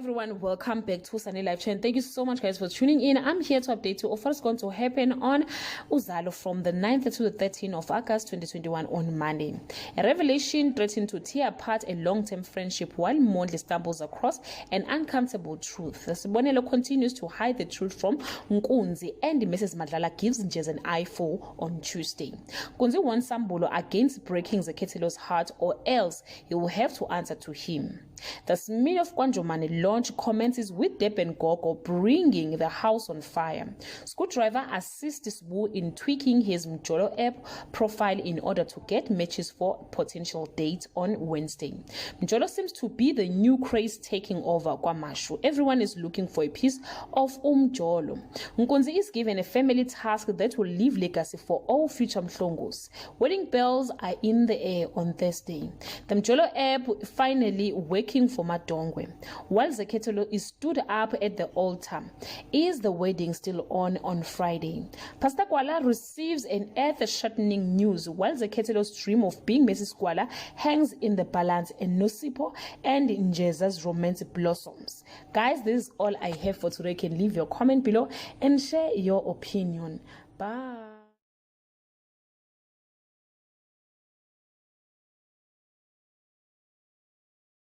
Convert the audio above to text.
everyone, welcome back to Sunny Live Channel. Thank you so much guys for tuning in. I'm here to update you of what's going to happen on Uzalo from the 9th to the 13th of August 2021 on Monday. A revelation threatened to tear apart a long-term friendship while Mondli stumbles across an uncomfortable truth. Sibonelo continues to hide the truth from Nkunzi, and Mrs. Madlala gives Njez an eyeful on Tuesday. Nkunzi wants Sambulo against breaking Zekhetelo's heart, or else he will have to answer to him. The Smith of Kwanjomani launch commences with Deben Gogo bringing the house on fire. Screwdriver assists Wu in tweaking his Mjolo app profile in order to get matches for potential dates on Wednesday. Mjolo seems to be the new craze taking over Kwamashu. Everyone is looking for a piece of Mjolo. Nkunzi is given a family task that will leave legacy for all future Mhlongos. Wedding bells are in the air on Thursday. The Mjolo app finally working for Madongwe. While Zekhetelo is stood up at the altar, is the wedding still on Friday? Pastor Kwala receives an earth-shattering news while Zekhetelo's dream of being Mrs. Kwala hangs in the balance, and Nosipo and Njeza's romance blossoms. Guys, this is all I have for today. You can leave your comment below and share your opinion. Bye.